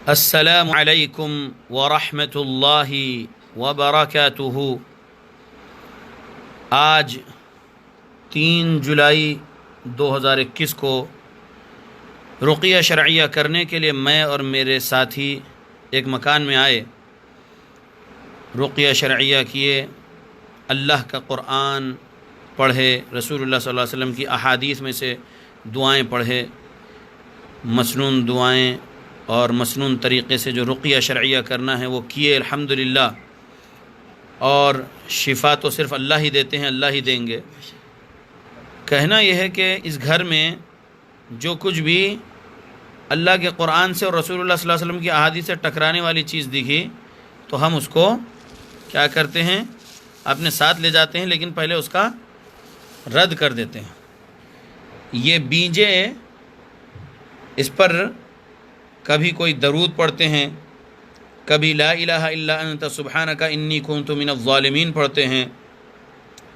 السلام علیکم ورحمۃ اللہ وبرکاتہ۔ آج 3 جولائی 2021 کو رقیہ شرعیہ کرنے کے لیے میں اور میرے ساتھی ایک مکان میں آئے، رقیہ شرعیہ کیے، اللہ کا قرآن پڑھے، رسول اللہ صلی اللہ علیہ وسلم کی احادیث میں سے دعائیں پڑھے، مسنون دعائیں اور مسنون طریقے سے جو رقیہ شرعیہ کرنا ہے وہ کیے الحمدللہ۔ اور شفا تو صرف اللہ ہی دیتے ہیں، اللہ ہی دیں گے۔ کہنا یہ ہے کہ اس گھر میں جو کچھ بھی اللہ کے قرآن سے اور رسول اللہ صلی اللہ علیہ وسلم کی احادیث سے ٹکرانے والی چیز دکھی تو ہم اس کو کیا کرتے ہیں، اپنے ساتھ لے جاتے ہیں، لیکن پہلے اس کا رد کر دیتے ہیں۔ یہ بیجیں، اس پر کبھی کوئی درود پڑھتے ہیں، کبھی لا الہ الا انت سبحانک انی کنت من الظالمین پڑھتے ہیں،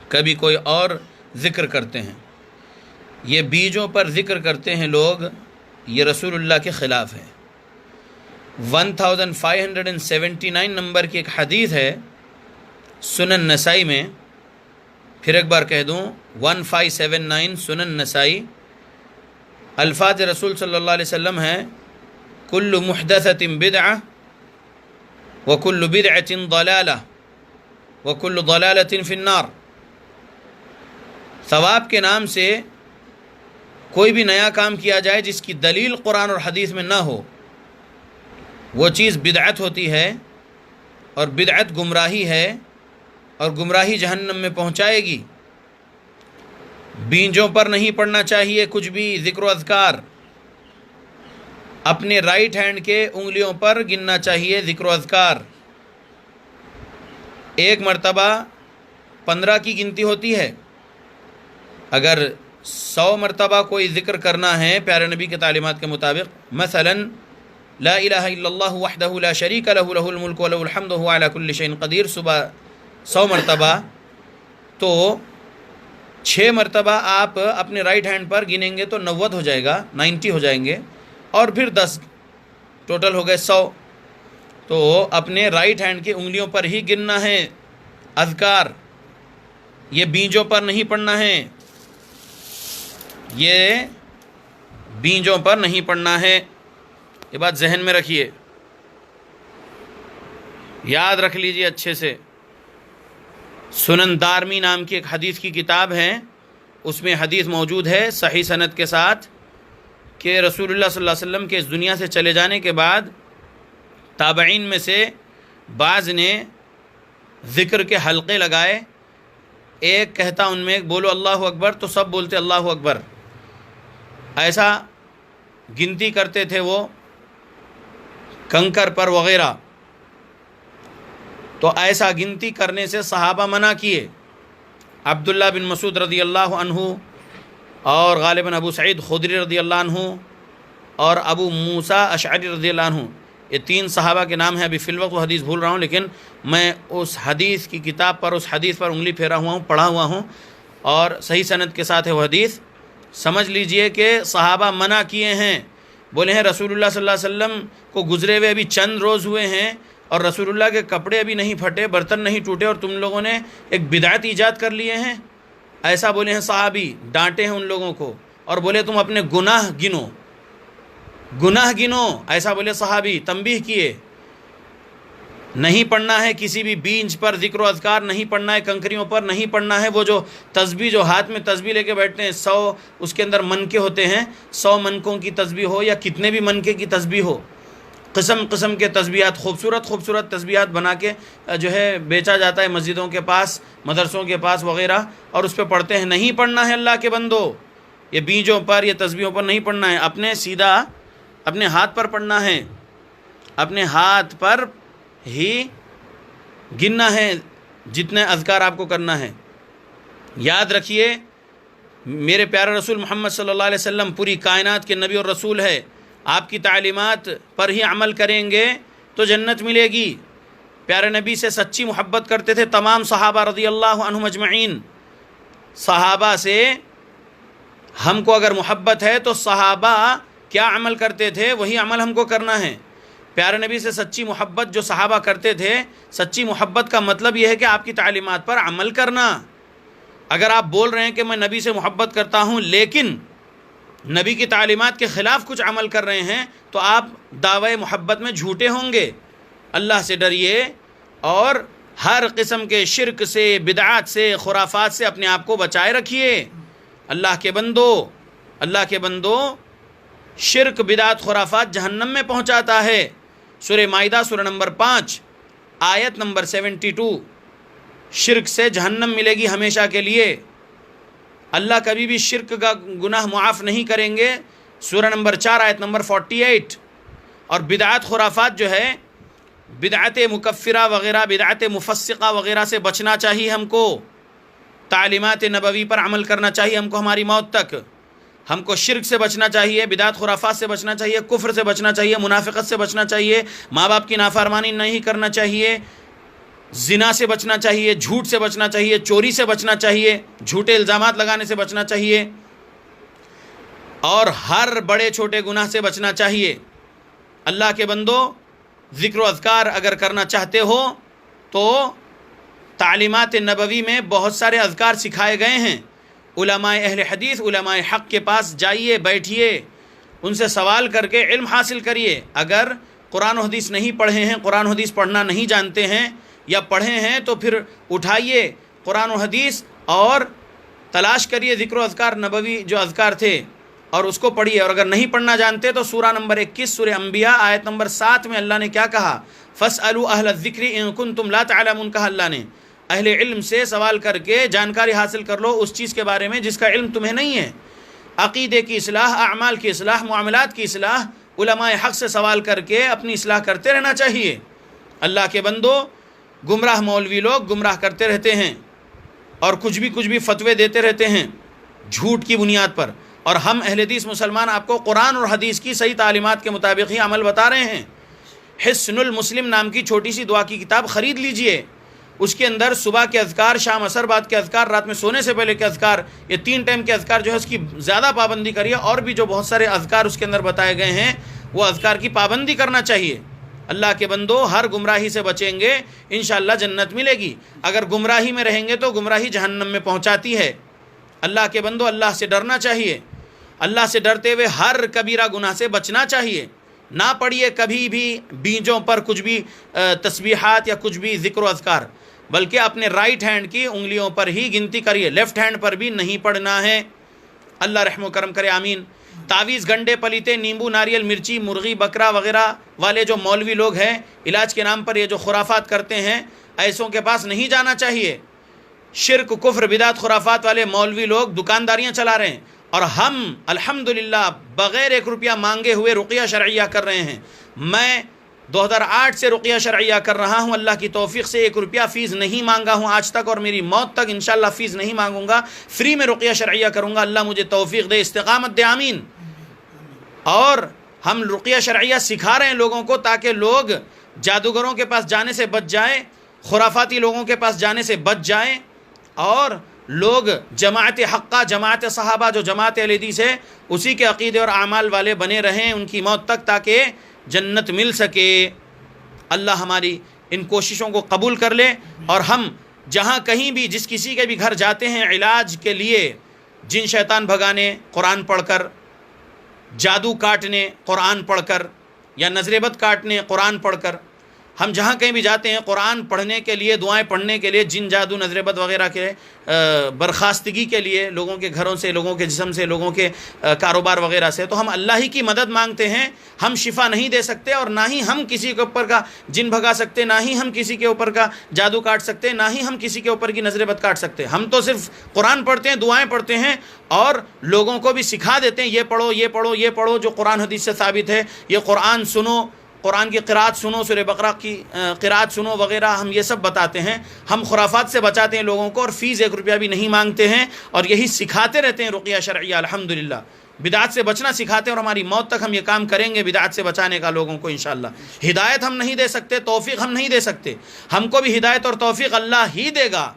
کبھی کوئی اور ذکر کرتے ہیں۔ یہ بیجوں پر ذکر کرتے ہیں لوگ، یہ رسول اللہ کے خلاف ہے۔ 1579 نمبر کی ایک حدیث ہے سنن نسائی میں، پھر ایک بار کہہ دوں 1579 سنن نسائی، الفاظ رسول صلی اللہ علیہ وسلم ہیں: کل محدثۃ بدعہ وکل بدعۃ ضلالہ وکل ضلالۃ فی النار۔ ثواب کے نام سے کوئی بھی نیا کام کیا جائے جس کی دلیل قرآن اور حدیث میں نہ ہو، وہ چیز بدعت ہوتی ہے، اور بدعت گمراہی ہے، اور گمراہی جہنم میں پہنچائے گی۔ بینجوں پر نہیں پڑھنا چاہیے کچھ بھی ذکر و اذکار، اپنے رائٹ ہینڈ کے انگلیوں پر گننا چاہیے ذکر و اذکار۔ ایک مرتبہ 15 کی گنتی ہوتی ہے۔ اگر 100 مرتبہ کوئی ذکر کرنا ہے پیارے نبی کے تعلیمات کے مطابق، مثلا لا الہ الا اللہ وحدہ لا شریک لہ لہ الملک ولہ الحمد وہو علی کل شیء قدیر، صبح 100 مرتبہ، تو 6 مرتبہ آپ اپنے رائٹ ہینڈ پر گنیں گے تو 90 ہو جائے گا، 90 ہو جائیں گے، اور پھر 10، ٹوٹل ہو گئے 100۔ تو اپنے رائٹ ہینڈ کی انگلیوں پر ہی گننا ہے اذکار، یہ بیجوں پر نہیں پڑھنا ہے، یہ بیجوں پر نہیں پڑھنا ہے۔ یہ بات ذہن میں رکھیے، یاد رکھ لیجئے اچھے سے۔ سنن دارمی نام کی ایک حدیث کی کتاب ہے، اس میں حدیث موجود ہے صحیح سند کے ساتھ کہ رسول اللہ صلی اللہ علیہ وسلم کے اس دنیا سے چلے جانے کے بعد تابعین میں سے بعض نے ذکر کے حلقے لگائے، ایک کہتا ان میں بولو اللہ اکبر تو سب بولتے اللہ اکبر، ایسا گنتی کرتے تھے وہ کنکر پر وغیرہ۔ تو ایسا گنتی کرنے سے صحابہ منع کیے۔ عبداللہ بن مسعود رضی اللہ عنہ اور غالباً ابو سعید خدری رضی اللہ عنہ اور ابو موسیٰ اشعری رضی اللہ عنہ، یہ 3 صحابہ کے نام ہیں۔ ابھی فی الوقت وہ حدیث بھول رہا ہوں، لیکن میں اس حدیث کی کتاب پر، اس حدیث پر انگلی پھیرا ہوا ہوں، پڑھا ہوا ہوں، اور صحیح سند کے ساتھ ہے وہ حدیث۔ سمجھ لیجئے کہ صحابہ منع کیے ہیں، بولے ہیں رسول اللہ صلی اللہ علیہ وسلم کو گزرے ہوئے ابھی چند روز ہوئے ہیں، اور رسول اللہ کے کپڑے ابھی نہیں پھٹے، برتن نہیں ٹوٹے، اور تم لوگوں نے ایک بدعت ایجاد کر لیے ہیں، ایسا بولے ہیں صحابی، ڈانٹے ہیں ان لوگوں کو، اور بولے تم اپنے گناہ گنو، گناہ گنو، ایسا بولے صحابی، تنبیہ کیے۔ نہیں پڑھنا ہے کسی بھی بینج پر ذکر و اذکار، نہیں پڑھنا ہے کنکریوں پر، نہیں پڑھنا ہے وہ جو تسبیح، جو ہاتھ میں تسبیح لے کے بیٹھتے ہیں، 100 اس کے اندر منکے ہوتے ہیں، 100 منکوں کی تسبیح ہو یا کتنے بھی منکے کی تسبیح ہو، قسم قسم کے تسبیحات، خوبصورت خوبصورت تسبیحات بنا کے جو ہے بیچا جاتا ہے مسجدوں کے پاس، مدرسوں کے پاس وغیرہ، اور اس پہ پڑھتے ہیں۔ نہیں پڑھنا ہے اللہ کے بندو، یہ بیجوں پر، یہ تسبیحوں پر نہیں پڑھنا ہے، اپنے سیدھا اپنے ہاتھ پر پڑھنا ہے، اپنے ہاتھ پر ہی گننا ہے جتنے اذکار آپ کو کرنا ہے۔ یاد رکھیے میرے پیارے رسول محمد صلی اللہ علیہ وسلم پوری کائنات کے نبی اور رسول ہے، آپ کی تعلیمات پر ہی عمل کریں گے تو جنت ملے گی۔ پیارے نبی سے سچی محبت کرتے تھے تمام صحابہ رضی اللہ عنہم اجمعین۔ صحابہ سے ہم کو اگر محبت ہے تو صحابہ کیا عمل کرتے تھے وہی عمل ہم کو کرنا ہے۔ پیارے نبی سے سچی محبت جو صحابہ کرتے تھے، سچی محبت کا مطلب یہ ہے کہ آپ کی تعلیمات پر عمل کرنا۔ اگر آپ بول رہے ہیں کہ میں نبی سے محبت کرتا ہوں لیکن نبی کی تعلیمات کے خلاف کچھ عمل کر رہے ہیں تو آپ دعوی محبت میں جھوٹے ہوں گے۔ اللہ سے ڈریے اور ہر قسم کے شرک سے، بدعات سے، خرافات سے اپنے آپ کو بچائے رکھیے۔ اللہ کے بندو، شرک، بدعات، خرافات جہنم میں پہنچاتا ہے۔ سورہ مائدہ سورہ نمبر 5 آیت نمبر 72، شرک سے جہنم ملے گی ہمیشہ کے لیے۔ اللہ کبھی بھی شرک کا گناہ معاف نہیں کریں گے، سورہ نمبر 4 آیت نمبر 48۔ اور بدعات، خرافات جو ہے، بدعت مکفرہ وغیرہ، بدعت مفسقہ وغیرہ سے بچنا چاہیے ہم کو۔ تعلیمات نبوی پر عمل کرنا چاہیے ہم کو ہماری موت تک۔ ہم کو شرک سے بچنا چاہیے، بدعت خرافات سے بچنا چاہیے، کفر سے بچنا چاہیے، منافقت سے بچنا چاہیے، ماں باپ کی نافرمانی نہیں کرنا چاہیے، زنا سے بچنا چاہیے، جھوٹ سے بچنا چاہیے، چوری سے بچنا چاہیے، جھوٹے الزامات لگانے سے بچنا چاہیے، اور ہر بڑے چھوٹے گناہ سے بچنا چاہیے۔ اللہ کے بندو، ذکر و اذکار اگر کرنا چاہتے ہو تو تعلیمات نبوی میں بہت سارے اذکار سکھائے گئے ہیں۔ علماء اہل حدیث، علماء حق کے پاس جائیے، بیٹھیے، ان سے سوال کر کے علم حاصل کریے۔ اگر قرآن و حدیث نہیں پڑھے ہیں، قرآن و حدیث پڑھنا نہیں جانتے ہیں یا پڑھے ہیں تو پھر اٹھائیے قرآن و حدیث اور تلاش کریے ذکر و اذکار نبوی جو اذکار تھے اور اس کو پڑھیے۔ اور اگر نہیں پڑھنا جانتے تو سورہ نمبر 21 سورہ انبیاء آیت نمبر 7 میں اللہ نے کیا کہا؟ فَاسْأَلُوا أَهْلَ الذِّكْرِ إِن كُنتُمْ لَا تَعْلَمُونَ کہا اللہ نے۔ اہل علم سے سوال کر کے جانکاری حاصل کر لو اس چیز کے بارے میں جس کا علم تمہیں نہیں ہے۔ عقیدے کی اصلاح، اعمال کی اصلاح، معاملات کی اصلاح، علماء حق سے سوال کر کے اپنی اصلاح کرتے رہنا چاہیے۔ اللہ کے بندو، گمراہ مولوی لوگ گمراہ کرتے رہتے ہیں اور کچھ بھی فتوے دیتے رہتے ہیں جھوٹ کی بنیاد پر، اور ہم اہل حدیث مسلمان آپ کو قرآن اور حدیث کی صحیح تعلیمات کے مطابق ہی عمل بتا رہے ہیں۔ حصن المسلم نام کی چھوٹی سی دعا کی کتاب خرید لیجئے، اس کے اندر صبح کے اذکار، شام عصر بعد کے اذکار، رات میں سونے سے پہلے کے اذکار، یہ 3 ٹائم کے اذکار جو ہے اس کی زیادہ پابندی کریے، اور بھی جو بہت سارے اذکار اس کے اندر بتائے گئے ہیں وہ اذکار کی پابندی کرنا چاہیے۔ اللہ کے بندو، ہر گمراہی سے بچیں گے انشاءاللہ جنت ملے گی۔ اگر گمراہی میں رہیں گے تو گمراہی جہنم میں پہنچاتی ہے۔ اللہ کے بندو، اللہ سے ڈرنا چاہیے، اللہ سے ڈرتے ہوئے ہر کبیرہ گناہ سے بچنا چاہیے۔ نہ پڑھیے کبھی بھی بیجوں پر کچھ بھی تسبیحات یا کچھ بھی ذکر و اذکار، بلکہ اپنے رائٹ ہینڈ کی انگلیوں پر ہی گنتی کریے، لیفٹ ہینڈ پر بھی نہیں پڑھنا ہے۔ اللہ رحم و کرم کرے، آمین۔ تعویذ، گنڈے، پلیتے، نیمبو، ناریل، مرچی، مرغی، بکرا وغیرہ والے جو مولوی لوگ ہیں علاج کے نام پر یہ جو خرافات کرتے ہیں، ایسوں کے پاس نہیں جانا چاہیے۔ شرک، کفر، بدعت، خرافات والے مولوی لوگ دکانداریاں چلا رہے ہیں، اور ہم الحمدللہ بغیر 1 روپیہ مانگے ہوئے رقیہ شرعیہ کر رہے ہیں۔ میں 2008 سے رقیہ شرعیہ کر رہا ہوں، اللہ کی توفیق سے 1 روپیہ فیس نہیں مانگا ہوں آج تک، اور میری موت تک انشاءاللہ فیس نہیں مانگوں گا، فری میں رقیہ شرعیہ کروں گا۔ اللہ مجھے توفیق دے، استقامت دے، آمین۔ اور ہم رقیہ شرعیہ سکھا رہے ہیں لوگوں کو تاکہ لوگ جادوگروں کے پاس جانے سے بچ جائیں، خرافاتی لوگوں کے پاس جانے سے بچ جائیں، اور لوگ جماعت حقہ، جماعت صحابہ جو جماعت اہل حدیث ہے اسی کے عقیدے اور اعمال والے بنے رہیں ان کی موت تک، تاکہ جنت مل سکے۔ اللہ ہماری ان کوششوں کو قبول کر لے، اور ہم جہاں کہیں بھی جس کسی کے بھی گھر جاتے ہیں علاج کے لیے، جن شیطان بھگانے قرآن پڑھ کر، جادو کاٹنے قرآن پڑھ کر، یا نظر بد کاٹنے قرآن پڑھ کر، ہم جہاں کہیں بھی جاتے ہیں قرآن پڑھنے کے لیے، دعائیں پڑھنے کے لیے، جن جادو نظر بد وغیرہ کے برخاستگی کے لیے، لوگوں کے گھروں سے، لوگوں کے جسم سے، لوگوں کے کاروبار وغیرہ سے، تو ہم اللہ ہی کی مدد مانگتے ہیں۔ ہم شفا نہیں دے سکتے، اور نہ ہی ہم کسی کے اوپر کا جن بھگا سکتے، نہ ہی ہم کسی کے اوپر کا جادو کاٹ سکتے، نہ ہی ہم کسی کے اوپر کی نظر بد کاٹ سکتے۔ ہم تو صرف قرآن پڑھتے ہیں، دعائیں پڑھتے ہیں، اور لوگوں کو بھی سکھا دیتے ہیں، یہ پڑھو، یہ پڑھو، یہ پڑھو، جو قرآن حدیث سے ثابت ہے، یہ قرآن سنو، قرآن کی قرات سنو، سورہ بقرہ کی قرات سنو وغیرہ، ہم یہ سب بتاتے ہیں۔ ہم خرافات سے بچاتے ہیں لوگوں کو، اور فیس 1 روپیہ بھی نہیں مانگتے ہیں، اور یہی سکھاتے رہتے ہیں رقیہ شرعیہ الحمدللہ۔ بدعات سے بچنا سکھاتے ہیں، اور ہماری موت تک ہم یہ کام کریں گے بدعات سے بچانے کا لوگوں کو انشاءاللہ۔ ہدایت ہم نہیں دے سکتے، توفیق ہم نہیں دے سکتے، ہم کو بھی ہدایت اور توفیق اللہ ہی دے گا۔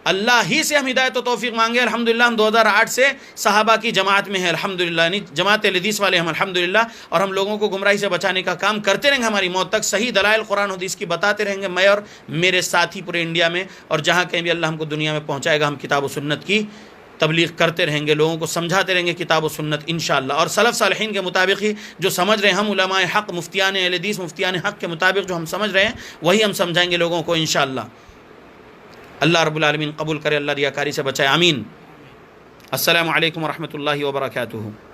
اللہ ہی سے ہم ہدایت و توفیق مانگے. الحمدللہ ہم 2008 سے صحابہ کی جماعت میں ہیں الحمدللہ، یعنی جماعت اہل حدیث والے ہم الحمدللہ، اور ہم لوگوں کو گمراہی سے بچانے کا کام کرتے رہیں گے ہماری موت تک. صحیح دلائل قرآن حدیث کی بتاتے رہیں گے، میں اور میرے ساتھی پورے انڈیا میں، اور جہاں کہیں بھی اللہ ہم کو دنیا میں پہنچائے گا ہم کتاب و سنت کی تبلیغ کرتے رہیں گے، لوگوں کو سمجھاتے رہیں گے کتاب و سنت انشاءاللہ. اور سلف صالحین کے مطابق ہی جو سمجھ رہے ہیں ہم علماء حق، مفتیان اہل حدیث، مفتیان حق کے مطابق جو ہم سمجھ رہے ہیں وہی ہم سمجھائیں گے لوگوں کو انشاءاللہ. اللہ رب العالمین قبول کرے، اللہ ریاکاری سے بچائے، آمین. السلام علیکم ورحمۃ اللہ وبرکاتہ.